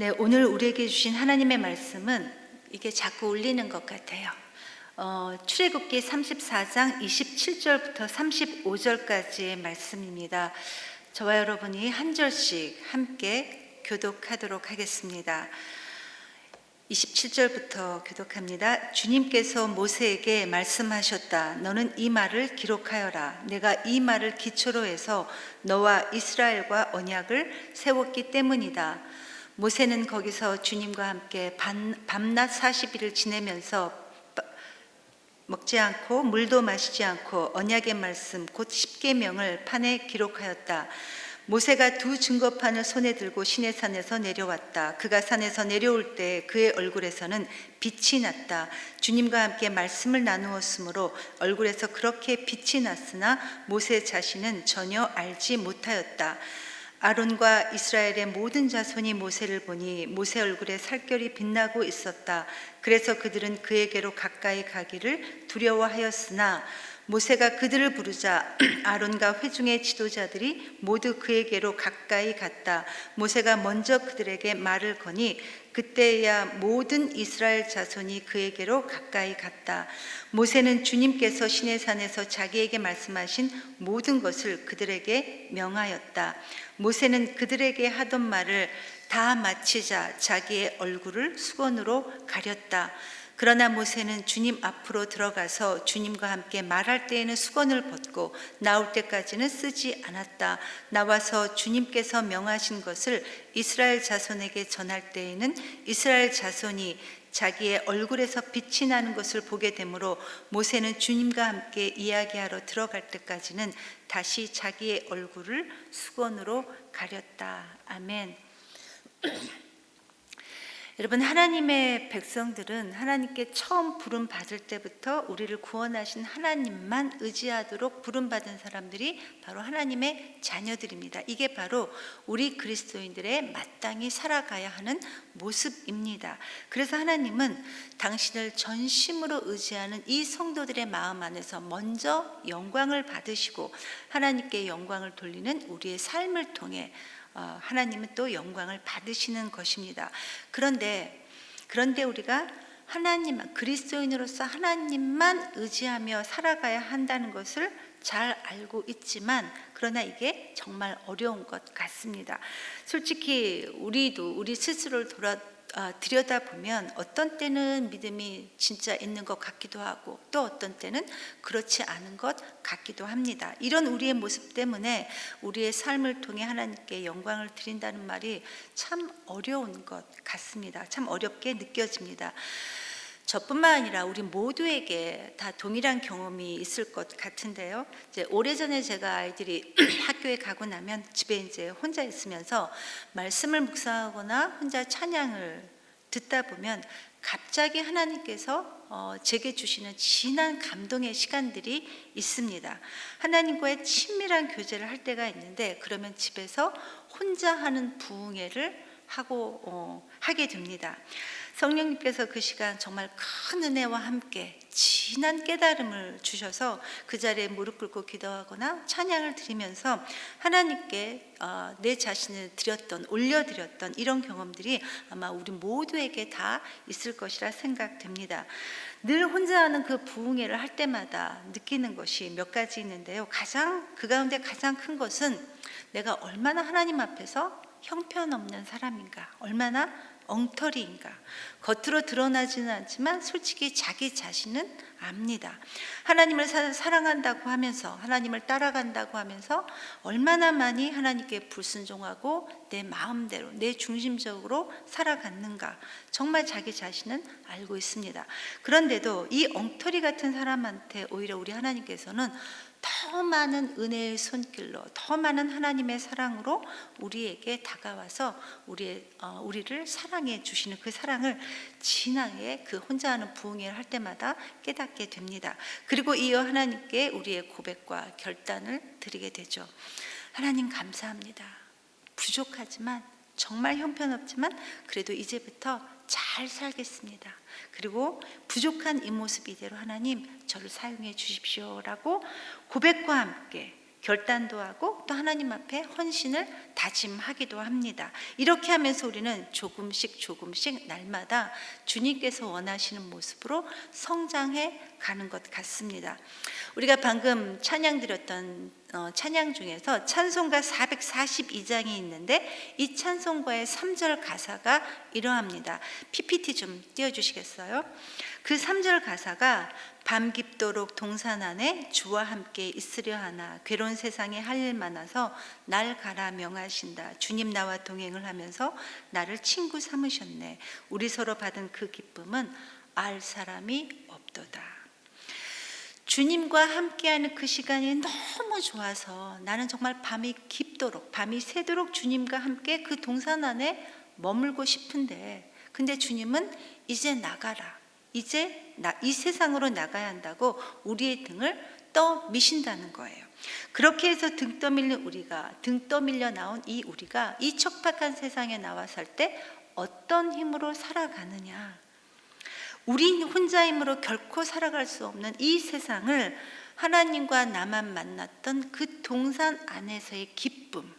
네, 오늘 우리에게 주신 하나님의 말씀은 이게 자꾸 울리는 것 같아요. 출애굽기 34장 27절부터 35절까지의 말씀입니다. 저와 여러분이 한 절씩 함께 교독하도록 하겠습니다. 27절부터 교독합니다. 주님께서 모세에게 말씀하셨다. 너는 이 말을 기록하여라. 내가 이 말을 기초로 해서 너와 이스라엘과 언약을 세웠기 때문이다. 모세는 거기서 주님과 함께 밤낮 40일을 지내면서 먹지 않고 물도 마시지 않고 언약의 말씀 곧 십계명을 판에 기록하였다. 모세가 두 증거판을 손에 들고 시내산에서 내려왔다. 그가 산에서 내려올 때 그의 얼굴에서는 빛이 났다. 주님과 함께 말씀을 나누었으므로 얼굴에서 그렇게 빛이 났으나 모세 자신은 전혀 알지 못하였다. 아론과 이스라엘의 모든 자손이 모세를 보니 모세 얼굴에 살결이 빛나고 있었다. 그래서 그들은 그에게로 가까이 가기를 두려워하였으나 모세가 그들을 부르자 아론과 회중의 지도자들이 모두 그에게로 가까이 갔다. 모세가 먼저 그들에게 말을 거니 그때야 모든 이스라엘 자손이 그에게로 가까이 갔다. 모세는 주님께서 시내산에서 자기에게 말씀하신 모든 것을 그들에게 명하였다. 모세는 그들에게 하던 말을 다 마치자 자기의 얼굴을 수건으로 가렸다. 그러나 모세는 주님 앞으로 들어가서 주님과 함께 말할 때에는 수건을 벗고 나올 때까지는 쓰지 않았다. 나와서 주님께서 명하신 것을 이스라엘 자손에게 전할 때에는 이스라엘 자손이 자기의 얼굴에서 빛이 나는 것을 보게 되므로 모세는 주님과 함께 이야기하러 들어갈 때까지는 다시 자기의 얼굴을 수건으로 가렸다. 아멘. 여러분, 하나님의 백성들은 하나님께 처음 부름 받을 때부터 우리를 구원하신 하나님만 의지하도록 부름 받은 사람들이 바로 하나님의 자녀들입니다. 이게 바로 우리 그리스도인들의 마땅히 살아가야 하는 모습입니다. 그래서 하나님은 당신을 전심으로 의지하는 이 성도들의 마음 안에서 먼저 영광을 받으시고 하나님께 영광을 돌리는 우리의 삶을 통해 하나님은 또 영광을 받으시는 것입니다. 그런데 우리가 하나님, 그리스도인으로서 하나님만 의지하며 살아가야 한다는 것을 잘 알고 있지만 그러나 이게 정말 어려운 것 같습니다. 솔직히 우리도 우리 스스로를 들여다보면 어떤 때는 믿음이 진짜 있는 것 같기도 하고 또 어떤 때는 그렇지 않은 것 같기도 합니다. 이런 우리의 모습 때문에 우리의 삶을 통해 하나님께 영광을 드린다는 말이 참 어려운 것 같습니다. 참 어렵게 느껴집니다. 저뿐만 아니라 우리 모두에게 다 동일한 경험이 있을 것 같은데요. 이제 오래전에 제가 아이들이 학교에 가고 나면 집에 이제 혼자 있으면서 말씀을 묵상하거나 혼자 찬양을 듣다 보면 갑자기 하나님께서 제게 주시는 진한 감동의 시간들이 있습니다. 하나님과의 친밀한 교제를 할 때가 있는데 그러면 집에서 혼자 하는 부흥회를 하게 됩니다. 성령님께서 그 시간 정말 큰 은혜와 함께 진한 깨달음을 주셔서 그 자리에 무릎 꿇고 기도하거나 찬양을 드리면서 하나님께 내 자신을 올려드렸던 이런 경험들이 아마 우리 모두에게 다 있을 것이라 생각됩니다. 늘 혼자 하는 그 부흥회를 할 때마다 느끼는 것이 몇 가지 있는데요. 그 가운데 가장 큰 것은 내가 얼마나 하나님 앞에서 형편없는 사람인가, 얼마나 엉터리인가. 겉으로 드러나지는 않지만 솔직히 자기 자신은 압니다. 하나님을 사랑한다고 하면서 하나님을 따라간다고 하면서 얼마나 많이 하나님께 불순종하고 내 마음대로 내 중심적으로 살아갔는가 정말 자기 자신은 알고 있습니다. 그런데도 이 엉터리 같은 사람한테 오히려 우리 하나님께서는 더 많은 은혜의 손길로 더 많은 하나님의 사랑으로 우리에게 다가와서 우리를 사랑해 주시는 그 사랑을 진하게 그 혼자 하는 부흥회를 할 때마다 깨닫게 됩니다. 그리고 이어 하나님께 우리의 고백과 결단을 드리게 되죠. 하나님 감사합니다. 부족하지만 정말 형편없지만 그래도 이제부터 잘 살겠습니다. 그리고 부족한 이 모습 이대로 하나님 저를 사용해 주십시오라고 고백과 함께 결단도 하고 또 하나님 앞에 헌신을 다짐하기도 합니다. 이렇게 하면서 우리는 조금씩 날마다 주님께서 원하시는 모습으로 성장해 가는 것 같습니다. 우리가 방금 찬양 드렸던 찬양 중에서 찬송가 442장이 있는데 이 찬송가의 3절 가사가 이러합니다. PPT 좀 띄워주시겠어요? 그 3절 가사가 밤 깊도록 동산 안에 주와 함께 있으려 하나 괴로운 세상에 할 일 많아서 날 가라 명하신다. 주님 나와 동행을 하면서 나를 친구 삼으셨네. 우리 서로 받은 그 기쁨은 알 사람이 없도다. 주님과 함께하는 그 시간이 너무 좋아서 나는 정말 밤이 깊도록 밤이 새도록 주님과 함께 그 동산 안에 머물고 싶은데, 근데 주님은 이제 나가라, 이제 이 세상으로 나가야 한다고 우리의 등을 떠미신다는 거예요. 그렇게 해서 등 떠밀린 우리가, 등 떠밀려 나온 이 우리가 이 척박한 세상에 나와 살 때 어떤 힘으로 살아가느냐. 우리 혼자 힘으로 결코 살아갈 수 없는 이 세상을 하나님과 나만 만났던 그 동산 안에서의 기쁨,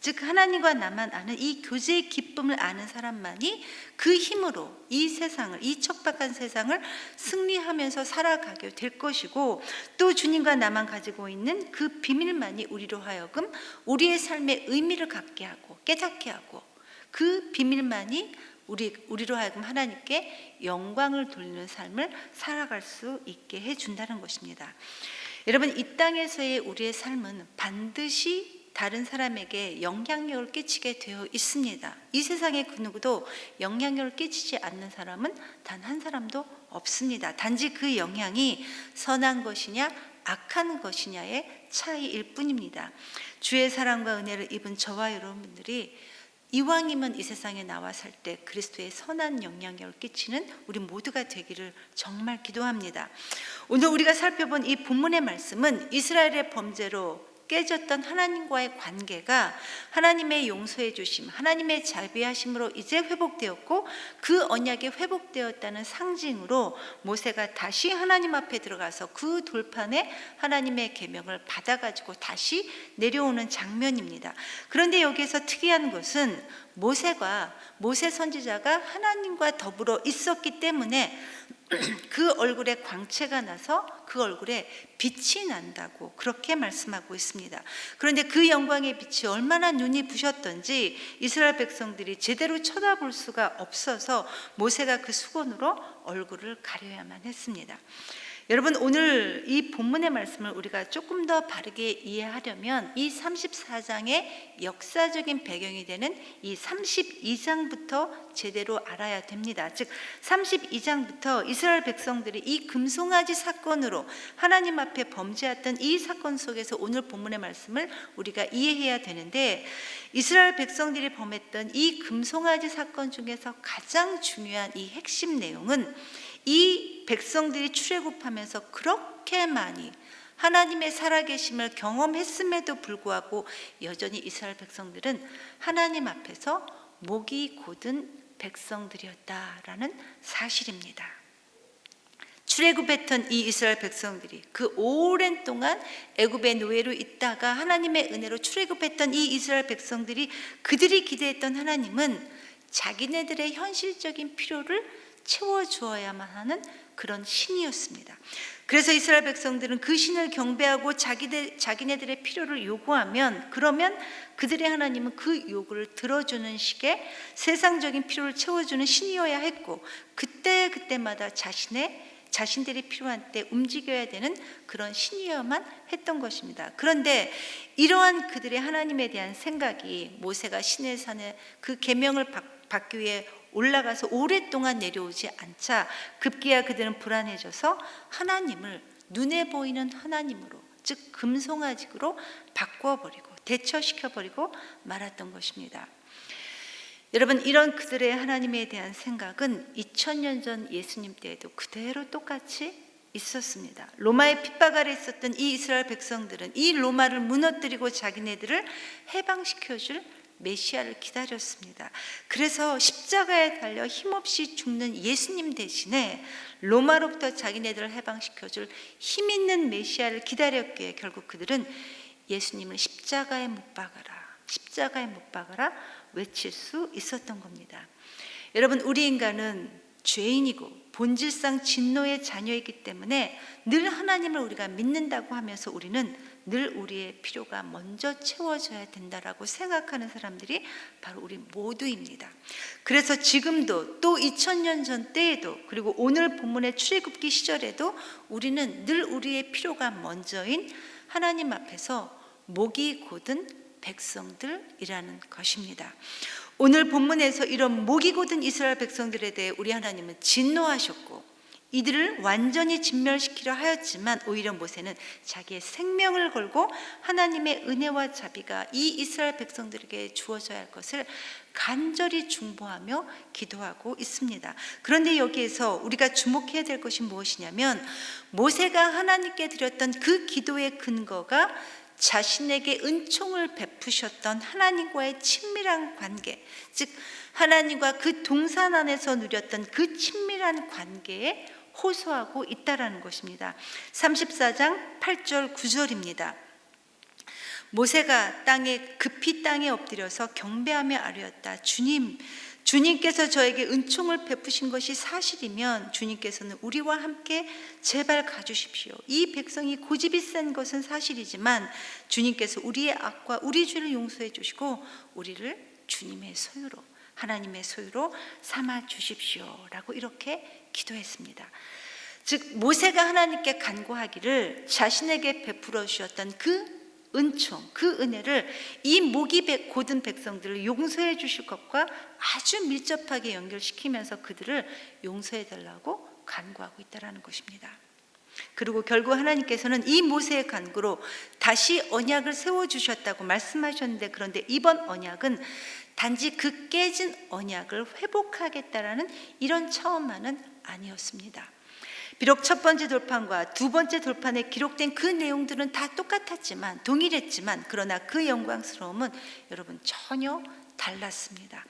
즉 하나님과 나만 아는 이 교제의 기쁨을 아는 사람만이 그 힘으로 이 세상을, 이 척박한 세상을 승리하면서 살아가게 될 것이고, 또 주님과 나만 가지고 있는 그 비밀만이 우리로 하여금 우리의 삶에 의미를 갖게 하고 깨닫게 하고, 그 비밀만이 우리로 하여금 하나님께 영광을 돌리는 삶을 살아갈 수 있게 해준다는 것입니다. 여러분, 이 땅에서의 우리의 삶은 반드시 다른 사람에게 영향력을 끼치게 되어 있습니다. 이 세상에 그 누구도 영향력을 끼치지 않는 사람은 단 한 사람도 없습니다. 단지 그 영향이 선한 것이냐 악한 것이냐의 차이일 뿐입니다. 주의 사랑과 은혜를 입은 저와 여러분들이 이왕이면 이 세상에 나와 살 때 그리스도의 선한 영향력을 끼치는 우리 모두가 되기를 정말 기도합니다. 오늘 우리가 살펴본 이 본문의 말씀은 이스라엘의 범죄로 깨졌던 하나님과의 관계가 하나님의 용서해 주심, 하나님의 자비하심으로 이제 회복되었고, 그 언약이 회복되었다는 상징으로 모세가 다시 하나님 앞에 들어가서 그 돌판에 하나님의 계명을 받아가지고 다시 내려오는 장면입니다. 그런데 여기에서 특이한 것은 모세 선지자가 하나님과 더불어 있었기 때문에 그 얼굴에 광채가 나서 그 얼굴에 빛이 난다고 그렇게 말씀하고 있습니다. 그런데 그 영광의 빛이 얼마나 눈이 부셨던지 이스라엘 백성들이 제대로 쳐다볼 수가 없어서 모세가 그 수건으로 얼굴을 가려야만 했습니다. 여러분, 오늘 이 본문의 말씀을 우리가 조금 더 바르게 이해하려면 이 34장의 역사적인 배경이 되는 이 32장부터 제대로 알아야 됩니다. 즉 32장부터 이스라엘 백성들이 이 금송아지 사건으로 하나님 앞에 범죄했던 이 사건 속에서 오늘 본문의 말씀을 우리가 이해해야 되는데, 이스라엘 백성들이 범했던 이 금송아지 사건 중에서 가장 중요한 이 핵심 내용은, 이 백성들이 출애굽하면서 그렇게 많이 하나님의 살아계심을 경험했음에도 불구하고 여전히 이스라엘 백성들은 하나님 앞에서 목이 곧은 백성들이었다라는 사실입니다. 출애굽했던 이 이스라엘 백성들이 그 오랜 동안 애굽의 노예로 있다가 하나님의 은혜로 출애굽했던 이 이스라엘 백성들이, 그들이 기대했던 하나님은 자기네들의 현실적인 필요를 채워주어야만 하는 그런 신이었습니다. 그래서 이스라엘 백성들은 그 신을 경배하고 자기네들의 필요를 요구하면, 그러면 그들의 하나님은 그 요구를 들어주는 식의 세상적인 필요를 채워주는 신이어야 했고, 그때마다 자신들이 필요한 때 움직여야 되는 그런 신이어야만 했던 것입니다. 그런데 이러한 그들의 하나님에 대한 생각이 모세가 시내 산에 그 계명을 받기 위해 올라가서 오랫동안 내려오지 않자 급기야 그들은 불안해져서 하나님을 눈에 보이는 하나님으로, 즉 금송아지로 바꿔버리고 대처시켜버리고 말았던 것입니다. 여러분, 이런 그들의 하나님에 대한 생각은 2000년 전 예수님 때에도 그대로 똑같이 있었습니다. 로마의 핍박 아래 있었던 이 이스라엘 백성들은 이 로마를 무너뜨리고 자기네들을 해방시켜줄 메시아를 기다렸습니다. 그래서 십자가에 달려 힘없이 죽는 예수님 대신에 로마로부터 자기네들을 해방시켜줄 힘있는 메시아를 기다렸기에 결국 그들은 예수님을 십자가에 못 박아라, 십자가에 못 박아라 외칠 수 있었던 겁니다. 여러분, 우리 인간은 죄인이고 본질상 진노의 자녀이기 때문에 늘 하나님을 우리가 믿는다고 하면서 우리는 늘 우리의 필요가 먼저 채워져야 된다라고 생각하는 사람들이 바로 우리 모두입니다. 그래서 지금도 또 2000년 전 때에도, 그리고 오늘 본문의 출애굽기 시절에도 우리는 늘 우리의 필요가 먼저인 하나님 앞에서 목이 곧은 백성들이라는 것입니다. 오늘 본문에서 이런 목이 곧은 이스라엘 백성들에 대해 우리 하나님은 진노하셨고 이들을 완전히 진멸시키려 하였지만 오히려 모세는 자기의 생명을 걸고 하나님의 은혜와 자비가 이 이스라엘 백성들에게 주어져야 할 것을 간절히 중보하며 기도하고 있습니다. 그런데 여기에서 우리가 주목해야 될 것이 무엇이냐면, 모세가 하나님께 드렸던 그 기도의 근거가 자신에게 은총을 베푸셨던 하나님과의 친밀한 관계, 즉 하나님과 그 동산 안에서 누렸던 그 친밀한 관계에 호소하고 있다라는 것입니다. 34장 8절 9절입니다. 모세가 급히 땅에 엎드려서 경배하며 아뢰었다. 주님께서 저에게 은총을 베푸신 것이 사실이면 주님께서는 우리와 함께 제발 가주십시오. 이 백성이 고집이 센 것은 사실이지만 주님께서 우리의 악과 우리 죄를 용서해 주시고 우리를 주님의 소유로, 하나님의 소유로 삼아 주십시오 라고 이렇게 기도했습니다. 즉 모세가 하나님께 간구하기를 자신에게 베풀어 주셨던 그 은총, 그 은혜를 이 목이 곧은 백성들을 용서해 주실 것과 아주 밀접하게 연결시키면서 그들을 용서해 달라고 간구하고 있다는 것입니다. 그리고 결국 하나님께서는 이 모세의 간구로 다시 언약을 세워주셨다고 말씀하셨는데, 그런데 이번 언약은 단지 그 깨진 언약을 회복하겠다라는 이런 차원만은 아니었습니다. 비록 첫 번째 돌판과 두 번째 돌판에 기록된 그 내용들은 다 똑같았지만, 동일했지만, 그러나 그 영광스러움은 여러분 전혀 달랐습니다.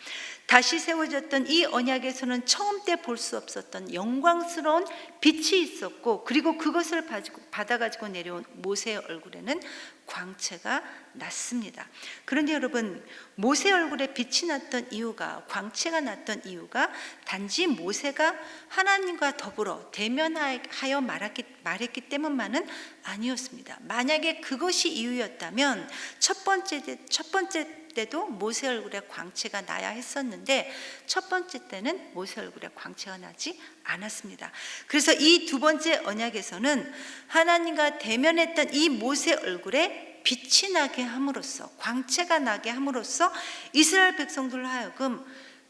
다시 세워졌던 이 언약에서는 처음 때 볼 수 없었던 영광스러운 빛이 있었고, 그리고 그것을 받아가지고 내려온 모세의 얼굴에는 광채가 났습니다. 그런데 여러분, 모세 얼굴에 빛이 났던 이유가, 광채가 났던 이유가 단지 모세가 하나님과 더불어 대면하여 말했기 때문만은 아니었습니다. 만약에 그것이 이유였다면 첫 번째 때도 모세 얼굴에 광채가 나야 했었는데 첫 번째 때는 모세 얼굴에 광채가 나지 않았습니다. 그래서 이 두 번째 언약에서는 하나님과 대면했던 이 모세 얼굴에 빛이 나게 함으로써, 광채가 나게 함으로써 이스라엘 백성들로 하여금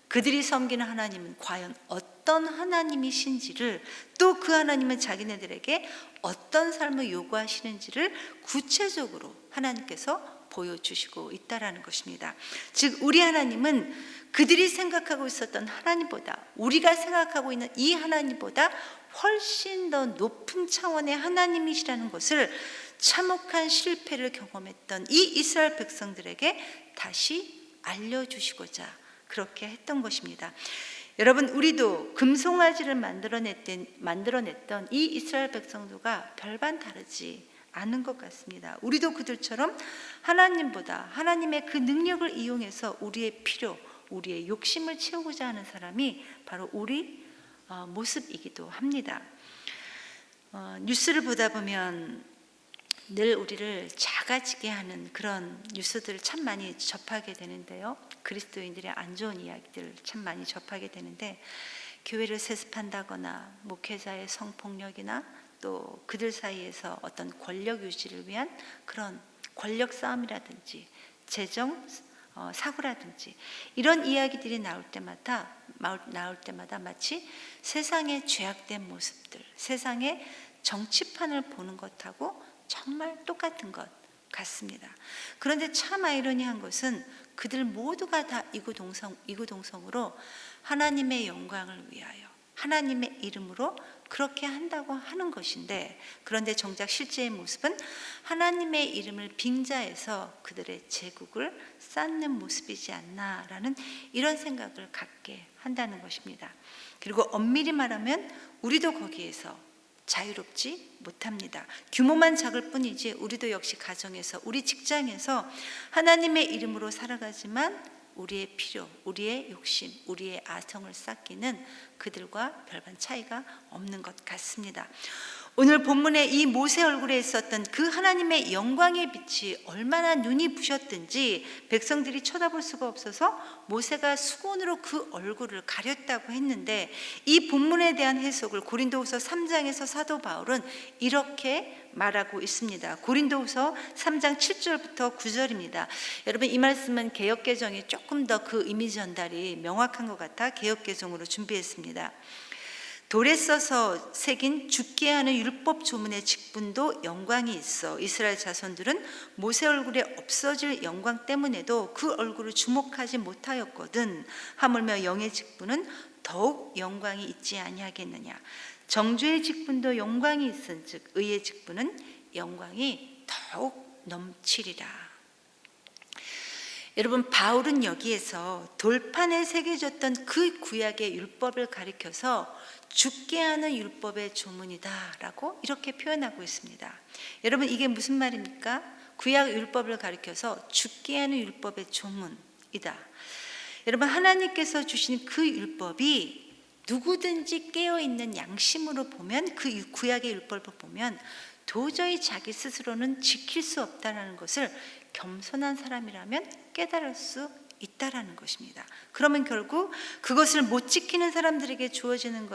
그들이 섬기는 하나님은 과연 어떤 하나님이신지를, 또 그 하나님은 자기네들에게 어떤 삶을 요구하시는지를 구체적으로 하나님께서 보여주시고 있다라는 것입니다. 즉 우리 하나님은 그들이 생각하고 있었던 하나님보다, 우리가 생각하고 있는 이 하나님보다 훨씬 더 높은 차원의 하나님이시라는 것을 참혹한 실패를 경험했던 이 이스라엘 백성들에게 다시 알려주시고자 그렇게 했던 것입니다. 여러분, 우리도 금송아지를 만들어냈던 이 이스라엘 백성들과 별반 다르지 않은 것 같습니다. 우리도 그들처럼 하나님보다, 하나님의 그 능력을 이용해서 우리의 필요, 우리의 욕심을 채우고자 하는 사람이 바로 우리 모습이기도 합니다. 뉴스를 보다 보면 늘 우리를 작아지게 하는 그런 뉴스들을 참 많이 접하게 되는데요. 그리스도인들의 안 좋은 이야기들을 참 많이 접하게 되는데, 교회를 세습한다거나 목회자의 성폭력이나 또 그들 사이에서 어떤 권력 유지를 위한 그런 권력 싸움이라든지 재정 사고라든지 이런 이야기들이 나올 때마다 마치 세상의 죄악된 모습들, 세상의 정치판을 보는 것하고 정말 똑같은 것 같습니다. 그런데 참 아이러니한 것은 그들 모두가 다 이구동성으로 하나님의 영광을 위하여, 하나님의 이름으로 그렇게 한다고 하는 것인데, 그런데 정작 실제의 모습은 하나님의 이름을 빙자해서 그들의 제국을 쌓는 모습이지 않나라는 이런 생각을 갖게 한다는 것입니다. 그리고 엄밀히 말하면 우리도 거기에서 자유롭지 못합니다. 규모만 작을 뿐이지 우리도 역시 가정에서, 우리 직장에서 하나님의 이름으로 살아가지만 우리의 필요, 우리의 욕심, 우리의 아성을 쌓기는 그들과 별반 차이가 없는 것 같습니다. 오늘 본문에 이 모세 얼굴에 있었던 그 하나님의 영광의 빛이 얼마나 눈이 부셨든지 백성들이 쳐다볼 수가 없어서 모세가 수건으로 그 얼굴을 가렸다고 했는데, 이 본문에 대한 해석을 고린도후서 3장에서 사도 바울은 이렇게 말하고 있습니다. 고린도후서 3장 7절부터 9절입니다. 여러분, 이 말씀은 개역개정이 조금 더 그 이미지 전달이 명확한 것 같아 개역개정으로 준비했습니다. 돌에 써서 새긴 죽게 하는 율법 조문의 직분도 영광이 있어 이스라엘 자손들은 모세 얼굴에 없어질 영광 때문에도 그 얼굴을 주목하지 못하였거든. 하물며 영의 직분은 더욱 영광이 있지 아니하겠느냐. 정죄의 직분도 영광이 있은즉 의의 직분은 영광이 더욱 넘치리라. 여러분, 바울은 여기에서 돌판에 새겨졌던 그 구약의 율법을 가리켜서 죽게 하는 율법의 조문이다라고 이렇게 표현하고 있습니다. 여러분, 이게 무슨 말입니까? 구약 율법을 가리켜서 죽게 하는 율법의 조문이다. 여러분, 하나님께서 주신 그 율법이 누구든지 깨어있는 양심으로 보면, 그 구약의 율법을 보면 도저히 자기 스스로는 지킬 수 없다는 것을 겸손한 사람이라면 깨달을 수 있다라는 것입니다. 그러면 결국 그것을 못 지키는 사람들에게 주어지는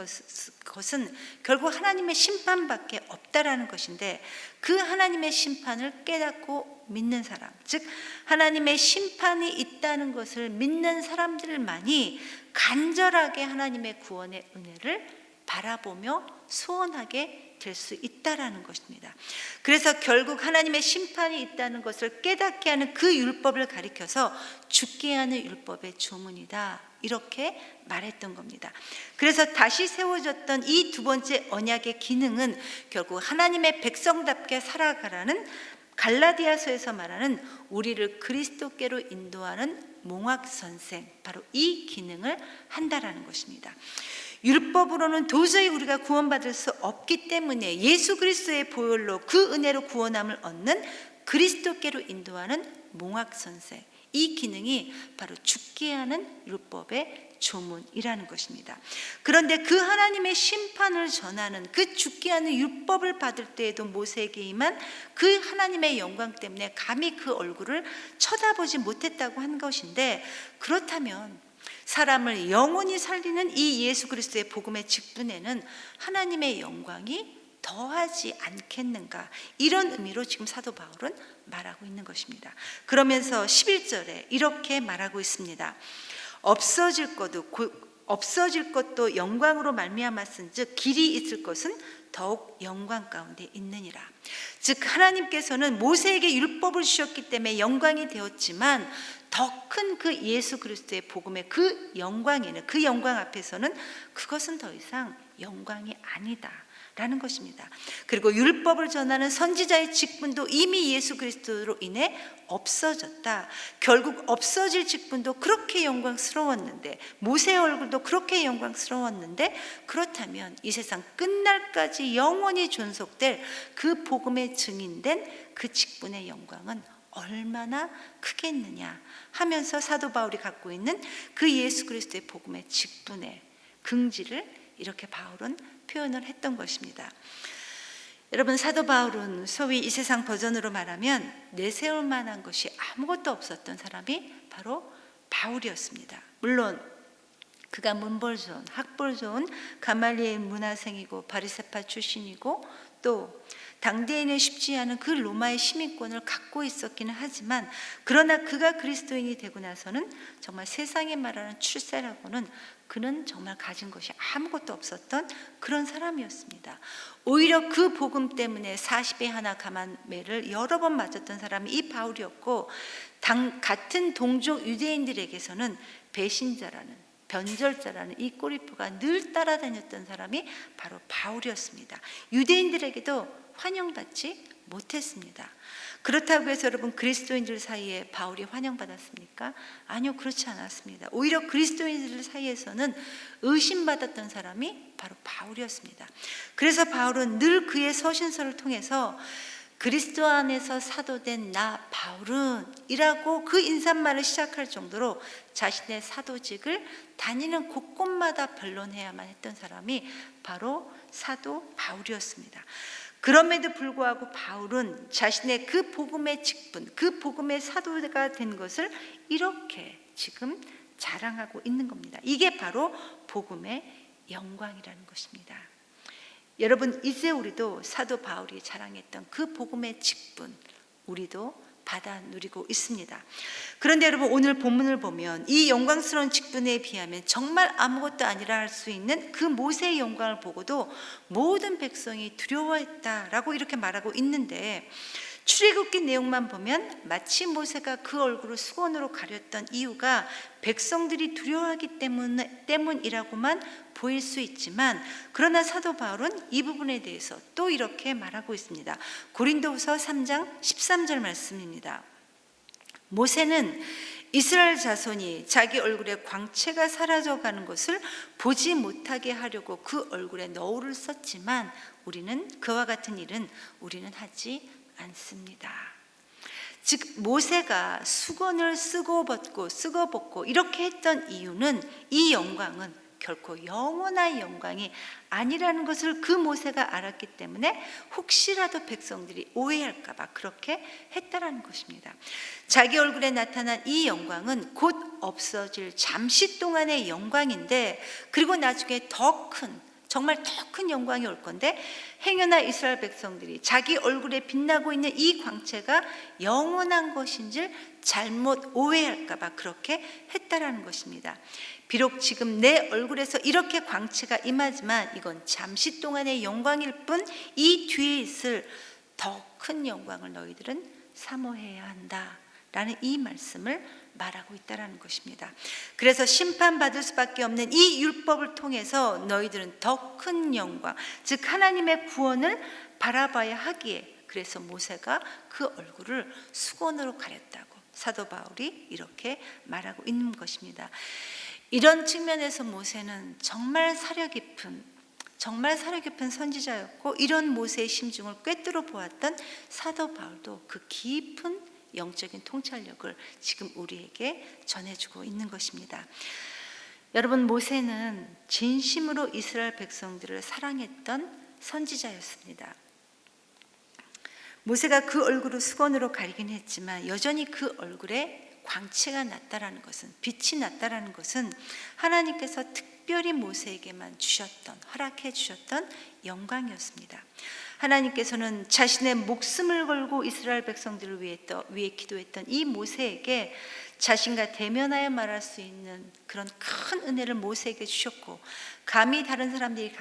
것은 결국 하나님의 심판밖에 없다라는 것인데, 그 하나님의 심판을 깨닫고 믿는 사람, 즉 하나님의 심판이 있다는 것을 믿는 사람들만이 간절하게 하나님의 구원의 은혜를 바라보며 소원하게 될 수 있다라는 것입니다. 그래서 결국 하나님의 심판이 있다는 것을 깨닫게 하는 그 율법을 가리켜서 죽게 하는 율법의 조문이다, 이렇게 말했던 겁니다. 그래서 다시 세워졌던 이 두 번째 언약의 기능은 결국 하나님의 백성답게 살아가라는 갈라디아서에서 말하는 우리를 그리스도께로 인도하는 몽학선생, 바로 이 기능을 한다라는 것입니다. 율법으로는 도저히 우리가 구원받을 수 없기 때문에 예수 그리스도의 보혈로 그 은혜로 구원함을 얻는 그리스도께로 인도하는 몽학선생, 이 기능이 바로 죽게 하는 율법의 조문이라는 것입니다. 그런데 그 하나님의 심판을 전하는 그 죽게 하는 율법을 받을 때에도 모세에게 임한 그 하나님의 영광 때문에 감히 그 얼굴을 쳐다보지 못했다고 한 것인데, 그렇다면 사람을 영원히 살리는 이 예수 그리스도의 복음의 직분에는 하나님의 영광이 더하지 않겠는가, 이런 의미로 지금 사도 바울은 말하고 있는 것입니다. 그러면서 11절에 이렇게 말하고 있습니다. 없어질 것도 영광으로 말미암았은즉 길이 있을 것은 더욱 영광 가운데 있느니라. 즉 하나님께서는 모세에게 율법을 주셨기 때문에 영광이 되었지만 더 큰 그 예수 그리스도의 복음의 그 영광에는, 그 영광 앞에서는 그것은 더 이상 영광이 아니다 라는 것입니다. 그리고 율법을 전하는 선지자의 직분도 이미 예수 그리스도로 인해 없어졌다. 결국 없어질 직분도 그렇게 영광스러웠는데, 모세의 얼굴도 그렇게 영광스러웠는데, 그렇다면 이 세상 끝날까지 영원히 존속될 그 복음의 증인된 그 직분의 영광은 얼마나 크겠느냐 하면서 사도 바울이 갖고 있는 그 예수 그리스도의 복음의 직분의 긍지를 이렇게 바울은 표현을 했던 것입니다. 여러분, 사도 바울은 소위 이 세상 버전으로 말하면 내세울 만한 것이 아무것도 없었던 사람이 바로 바울이었습니다. 물론 그가 문벌 좋은, 학벌 좋은 가말리엘 문화생이고 바리새파 출신이고 또 당대에는 쉽지 않은 그 로마의 시민권을 갖고 있었기는 하지만, 그러나 그가 그리스도인이 되고 나서는 정말 세상에 말하는 출세라고는 그는 정말 가진 것이 아무것도 없었던 그런 사람이었습니다. 오히려 그 복음 때문에 40에 하나 가만매를 여러 번 맞았던 사람이 이 바울이었고, 같은 동족 유대인들에게서는 배신자라는, 변절자라는 이 꼬리표가 늘 따라다녔던 사람이 바로 바울이었습니다. 유대인들에게도 환영받지 못했습니다. 그렇다고 해서 여러분 그리스도인들 사이에 바울이 환영받았습니까? 아니요, 그렇지 않았습니다. 오히려 그리스도인들 사이에서는 의심받았던 사람이 바로 바울이었습니다. 그래서 바울은 늘 그의 서신서를 통해서 그리스도 안에서 사도된 나 바울은 이라고 그 인사말을 시작할 정도로 자신의 사도직을 다니는 곳곳마다 변론해야만 했던 사람이 바로 사도 바울이었습니다. 그럼에도 불구하고 바울은 자신의 그 복음의 직분, 그 복음의 사도가 된 것을 이렇게 지금 자랑하고 있는 겁니다. 이게 바로 복음의 영광이라는 것입니다. 여러분, 이제 우리도 사도 바울이 자랑했던 그 복음의 직분 우리도 받아 누리고 있습니다. 그런데 여러분, 오늘 본문을 보면 이 영광스러운 직분에 비하면 정말 아무것도 아니라 할 수 있는 그 모세의 영광을 보고도 모든 백성이 두려워했다라고 이렇게 말하고 있는데, 출애굽기 내용만 보면 마치 모세가 그 얼굴을 수건으로 가렸던 이유가 백성들이 두려워하기 때문이라고만 보일 수 있지만, 그러나 사도 바울은 이 부분에 대해서 또 이렇게 말하고 있습니다. 고린도후서 3장 13절 말씀입니다. 모세는 이스라엘 자손이 자기 얼굴에 광채가 사라져가는 것을 보지 못하게 하려고 그 얼굴에 너울을 썼지만 우리는 그와 같은 일은 우리는 하지 않습니다. 즉 모세가 수건을 쓰고 벗고 이렇게 했던 이유는 이 영광은 결코 영원한 영광이 아니라는 것을 그 모세가 알았기 때문에 혹시라도 백성들이 오해할까 봐 그렇게 했다라는 것입니다. 자기 얼굴에 나타난 이 영광은 곧 없어질 잠시 동안의 영광인데, 그리고 나중에 정말 더 큰 영광이 올 건데, 행여나 이스라엘 백성들이 자기 얼굴에 빛나고 있는 이 광채가 영원한 것인 줄 잘못 오해할까 봐 그렇게 했다라는 것입니다. 비록 지금 내 얼굴에서 이렇게 광채가 임하지만 이건 잠시 동안의 영광일 뿐, 이 뒤에 있을 더 큰 영광을 너희들은 사모해야 한다라는 이 말씀을 말하고 있다라는 것입니다. 그래서 심판받을 수밖에 없는 이 율법을 통해서 너희들은 더 큰 영광, 즉 하나님의 구원을 바라봐야 하기에, 그래서 모세가 그 얼굴을 수건으로 가렸다고 사도 바울이 이렇게 말하고 있는 것입니다. 이런 측면에서 모세는 정말 사려 깊은 선지자였고, 이런 모세의 심중을 꿰뚫어 보았던 사도 바울도 그 깊은 영적인 통찰력을 지금 우리에게 전해주고 있는 것입니다. 여러분, 모세는 진심으로 이스라엘 백성들을 사랑했던 선지자였습니다. 모세가 그 얼굴을 수건으로 가리긴 했지만 여전히 그 얼굴에 광채가 났다라는 것은, 빛이 났다라는 것은 하나님께서 특별히 모세에게만 허락해 주셨던 영광이었습니다. 하나님께서는 자신의 목숨을 걸고 이스라엘 백성들을 위해 기도했던 이 모세에게 자신과 대면하여 말할 수 있는 그런 큰 은혜를 모세에게 주셨고, 감히 다른 사람들이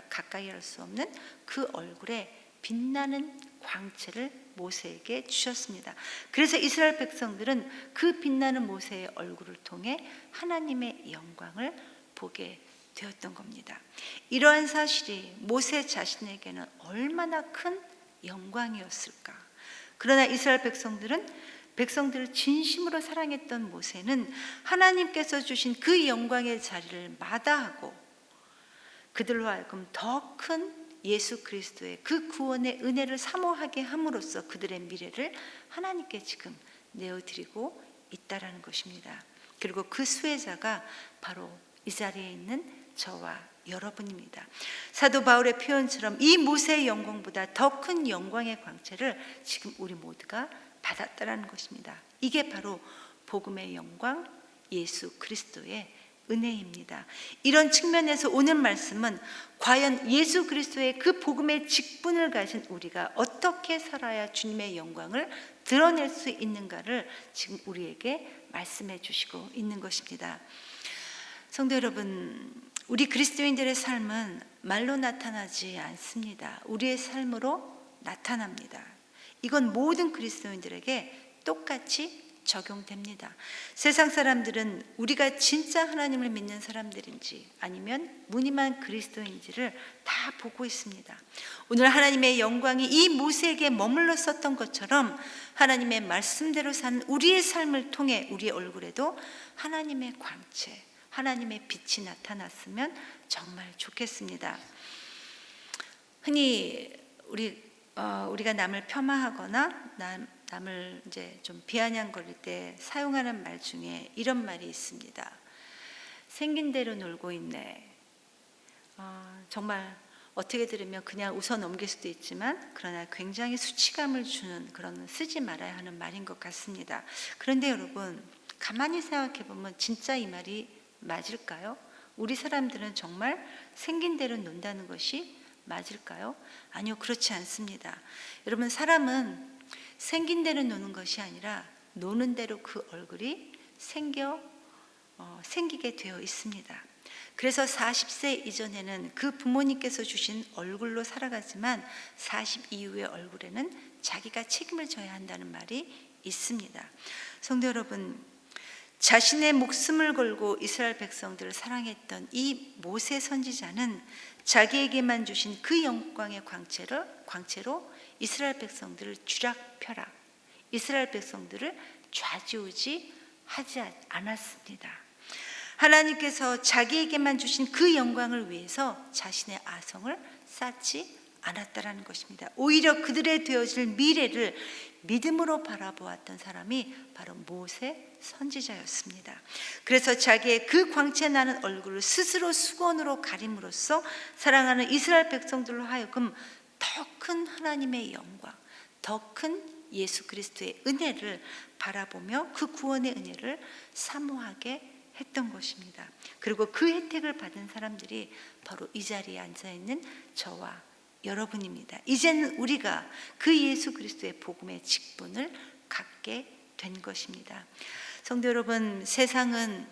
가까이 할 수 없는 그 얼굴에 빛나는 광채를 모세에게 주셨습니다. 그래서 이스라엘 백성들은 그 빛나는 모세의 얼굴을 통해 하나님의 영광을 보게 되었던 겁니다. 이러한 사실이 모세 자신에게는 얼마나 큰 영광이었을까. 그러나 이스라엘 백성들을 진심으로 사랑했던 모세는 하나님께서 주신 그 영광의 자리를 마다하고 그들로 하여금 더 큰 예수 그리스도의 그 구원의 은혜를 사모하게 함으로써 그들의 미래를 하나님께 지금 내어드리고 있다라는 것입니다. 그리고 그 수혜자가 바로 이 자리에 있는 저와 여러분입니다. 사도 바울의 표현처럼 이 모세의 영광보다 더 큰 영광의 광채를 지금 우리 모두가 받았다라는 것입니다. 이게 바로 복음의 영광, 예수 그리스도의 은혜입니다. 이런 측면에서 오늘 말씀은 과연 예수 그리스도의 그 복음의 직분을 가진 우리가 어떻게 살아야 주님의 영광을 드러낼 수 있는가를 지금 우리에게 말씀해 주시고 있는 것입니다. 성도 여러분, 우리 그리스도인들의 삶은 말로 나타나지 않습니다. 우리의 삶으로 나타납니다. 이건 모든 그리스도인들에게 똑같이 적용됩니다. 세상 사람들은 우리가 진짜 하나님을 믿는 사람들인지 아니면 무늬만 그리스도인지를 다 보고 있습니다. 오늘 하나님의 영광이 이 모세에게 머물렀었던 것처럼 하나님의 말씀대로 사는 우리의 삶을 통해 우리의 얼굴에도 하나님의 광채, 하나님의 빛이 나타났으면 정말 좋겠습니다. 흔히 우리가 남을 폄하하거나 남을 이제 좀 비아냥거릴 때 사용하는 말 중에 이런 말이 있습니다. 생긴 대로 놀고 있네. 정말 어떻게 들으면 그냥 웃어 넘길 수도 있지만 그러나 굉장히 수치감을 주는 그런 쓰지 말아야 하는 말인 것 같습니다. 그런데 여러분 가만히 생각해 보면 진짜 이 말이 맞을까요? 우리 사람들은 정말 생긴 대로 논다는 것이 맞을까요? 아니요, 그렇지 않습니다. 여러분, 사람은 생긴 대로 노는 것이 아니라 노는 대로 그 얼굴이 생기게 되어 있습니다. 그래서 40세 이전에는 그 부모님께서 주신 얼굴로 살아가지만 40 이후의 얼굴에는 자기가 책임을 져야 한다는 말이 있습니다. 성도 여러분, 자신의 목숨을 걸고 이스라엘 백성들을 사랑했던 이 모세 선지자는 자기에게만 주신 그 영광의 광채로 이스라엘 백성들을 쥐락펴락, 이스라엘 백성들을 좌지우지하지 않았습니다. 하나님께서 자기에게만 주신 그 영광을 위해서 자신의 아성을 쌓지 않았다라는 것입니다. 오히려 그들의 되어질 미래를 믿음으로 바라보았던 사람이 바로 모세 선지자였습니다. 그래서 자기의 그 광채 나는 얼굴을 스스로 수건으로 가림으로써 사랑하는 이스라엘 백성들로 하여금 더 큰 하나님의 영광, 더 큰 예수 그리스도의 은혜를 바라보며 그 구원의 은혜를 사모하게 했던 것입니다. 그리고 그 혜택을 받은 사람들이 바로 이 자리에 앉아있는 저와 여러분입니다. 이제는 우리가 그 예수 그리스도의 복음의 직분을 갖게 된 것입니다. 성도 여러분, 세상은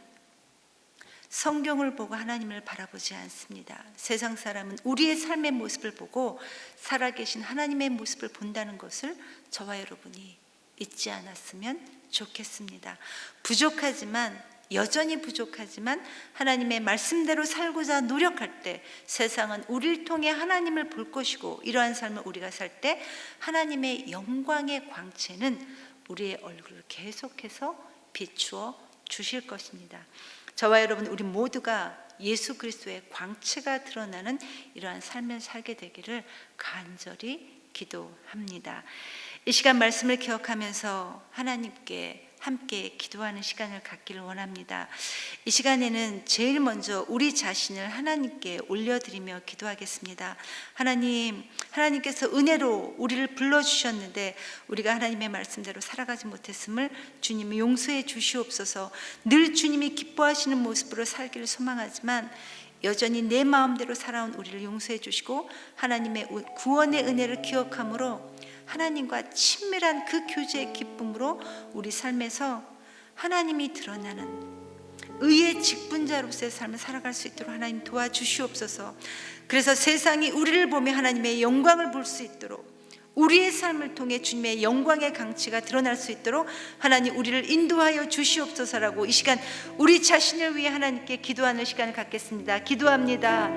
성경을 보고 하나님을 바라보지 않습니다. 세상 사람은 우리의 삶의 모습을 보고 살아계신 하나님의 모습을 본다는 것을 저와 여러분이 잊지 않았으면 좋겠습니다. 여전히 부족하지만 하나님의 말씀대로 살고자 노력할 때 세상은 우리를 통해 하나님을 볼 것이고, 이러한 삶을 우리가 살 때 하나님의 영광의 광채는 우리의 얼굴을 계속해서 비추어 주실 것입니다. 저와 여러분, 우리 모두가 예수 그리스도의 광채가 드러나는 이러한 삶을 살게 되기를 간절히 기도합니다. 이 시간 말씀을 기억하면서 하나님께 함께 기도하는 시간을 갖기를 원합니다. 이 시간에는 제일 먼저 우리 자신을 하나님께 올려드리며 기도하겠습니다. 하나님께서 은혜로 우리를 불러주셨는데 우리가 하나님의 말씀대로 살아가지 못했음을 주님이 용서해 주시옵소서. 늘 주님이 기뻐하시는 모습으로 살기를 소망하지만 여전히 내 마음대로 살아온 우리를 용서해 주시고 하나님의 구원의 은혜를 기억함으로 하나님과 친밀한 그 교제의 기쁨으로 우리 삶에서 하나님이 드러나는 의의 직분자로서의 삶을 살아갈 수 있도록 하나님 도와주시옵소서. 그래서 세상이 우리를 보며 하나님의 영광을 볼 수 있도록, 우리의 삶을 통해 주님의 영광의 강치가 드러날 수 있도록 하나님 우리를 인도하여 주시옵소서라고 이 시간 우리 자신을 위해 하나님께 기도하는 시간을 갖겠습니다. 기도합니다.